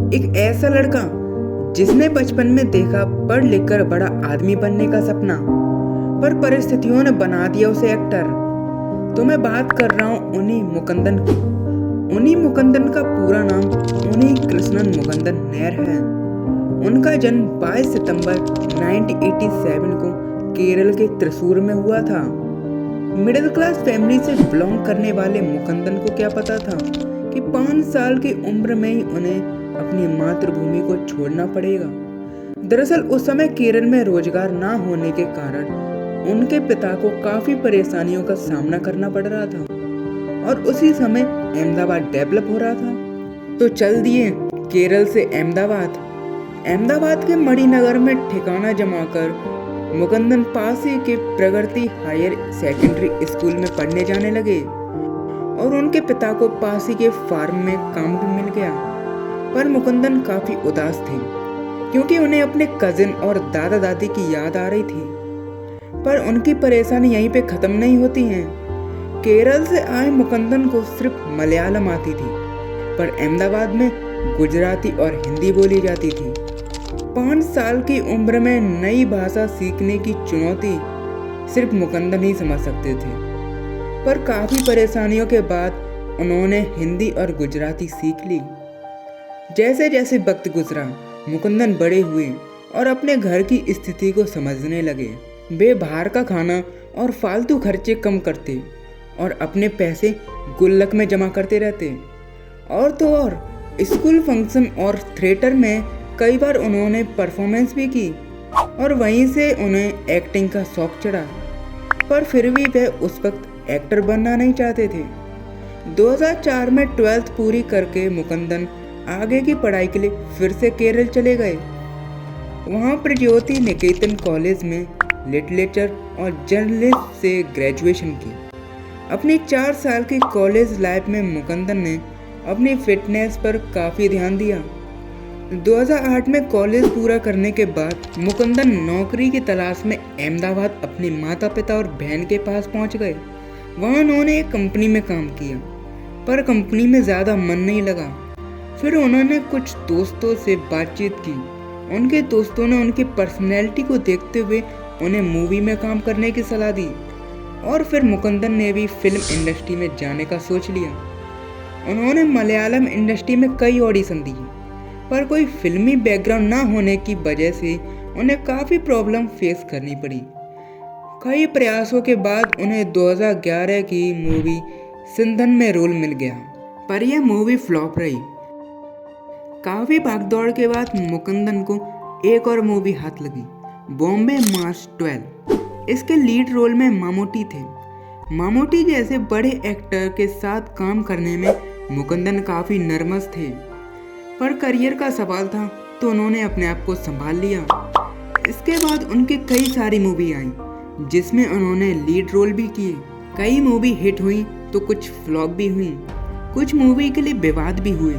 एक ऐसा लड़का जिसने बचपन में देखा पढ़ लिख कर बड़ा आदमी बनने का सपना, पर परिस्थितियों ने बना दिया उसे एक्टर। तो मैं बात कर रहा हूँ उन्हीं मुकुंदन की। उन्हीं मुकुंदन का पूरा नाम उन्हीं कृष्णन मुकुंदन नायर है। उनका जन्म 22 सितंबर 1987 को केरल के त्रिशूर में हुआ था। मिडिल क्लास फैमिली से बिलोंग करने वाले मुकुंदन को क्या पता था कि 5 साल की उम्र में ही उन्हें अपनी मातृभूमि को छोड़ना पड़ेगा। दरअसल उस समय केरल में रोजगार ना होने के कारण उनके पिता को काफी परेशानियों का सामना करना पड़ रहा था और उसी समय अहमदाबाद डेवलप हो रहा था। तो चल दिए केरल से अहमदाबाद के मणिनगर में ठिकाना जमाकर मुकुंदन पास ही के प्रगति हायर सेकेंडरी स्कूल में पढ़ने जाने लगे और उनके पिता को पास ही के फार्म में काम भी मिल गया। पर मुकुंदन काफी उदास थे क्योंकि उन्हें अपने कजिन और दादा दादी की याद आ रही थी। पर उनकी परेशानी यहीं पे खत्म नहीं होती है। केरल से आए मुकुंदन को सिर्फ मलयालम आती थी, पर अहमदाबाद में गुजराती और हिंदी बोली जाती थी। 5 साल की उम्र में नई भाषा सीखने की चुनौती सिर्फ मुकुंदन ही समझ सकते थे। पर काफी परेशानियों के बाद उन्होंने हिंदी और गुजराती सीख ली। जैसे जैसे वक्त गुजरा, मुकुंदन बड़े हुए और अपने घर की स्थिति को समझने लगे। वे बाहर का खाना और फालतू खर्चे कम करते और अपने पैसे गुल्लक में जमा करते रहते। और तो और स्कूल फंक्शन और थिएटर में कई बार उन्होंने परफॉर्मेंस भी की और वहीं से उन्हें एक्टिंग का शौक चढ़ा। पर फिर भी वे उस वक्त एक्टर बनना नहीं चाहते थे। 2004 में 12th पूरी करके मुकुंदन आगे की पढ़ाई के लिए फिर से केरल चले गए। वहाँ प्रज्योति निकेतन कॉलेज में लिटरेचर और जर्नलिस्ट से ग्रेजुएशन की। अपनी 4 साल की कॉलेज लाइफ में मुकुंदन ने अपनी फिटनेस पर काफ़ी ध्यान दिया। 2008 में कॉलेज पूरा करने के बाद मुकुंदन नौकरी की तलाश में अहमदाबाद अपने माता पिता और बहन के पास पहुंच गए। वहाँ उन्होंने एक कंपनी में काम किया, पर कंपनी में ज़्यादा मन नहीं लगा। फिर उन्होंने कुछ दोस्तों से बातचीत की। उनके दोस्तों ने उनकी पर्सनैलिटी को देखते हुए उन्हें मूवी में काम करने की सलाह दी और फिर मुकुंदन ने भी फिल्म इंडस्ट्री में जाने का सोच लिया। उन्होंने मलयालम इंडस्ट्री में कई ऑडिशन दिए, पर कोई फिल्मी बैकग्राउंड ना होने की वजह से उन्हें काफ़ी प्रॉब्लम फेस करनी पड़ी। कई प्रयासों के बाद उन्हें 2011 की मूवी सिंधन में रोल मिल गया, पर यह मूवी फ्लॉप रही। काफ़ी भागदौड़ के बाद मुकुंदन को एक और मूवी हाथ लगी, बॉम्बे मार्च 12। इसके लीड रोल में मामूटी थे। मामूटी जैसे बड़े एक्टर के साथ काम करने में मुकुंदन काफ़ी नर्वस थे, पर करियर का सवाल था तो उन्होंने अपने आप को संभाल लिया। इसके बाद उनकी कई सारी मूवी आई जिसमें उन्होंने लीड रोल भी किए। कई मूवी हिट हुई तो कुछ फ्लॉप भी हुई। कुछ मूवी के लिए विवाद भी हुए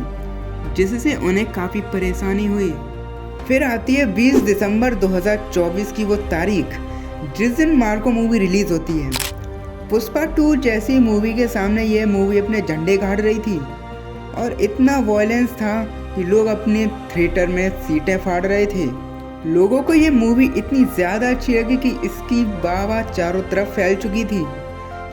जिससे उन्हें काफ़ी परेशानी हुई। फिर आती है 20 दिसंबर 2024 की वो तारीख जिस दिन मार्को मूवी रिलीज होती है। पुष्पा 2 जैसी मूवी के सामने यह मूवी अपने झंडे गाड़ रही थी और इतना वायलेंस था कि लोग अपने थिएटर में सीटें फाड़ रहे थे। लोगों को ये मूवी इतनी ज़्यादा अच्छी लगी कि इसकी वाह चारों तरफ फैल चुकी थी।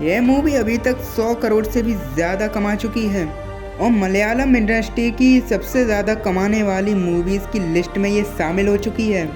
यह मूवी अभी तक 100 करोड़ से भी ज़्यादा कमा चुकी है और मलयालम इंडस्ट्री की सबसे ज़्यादा कमाने वाली मूवीज़ की लिस्ट में ये शामिल हो चुकी है।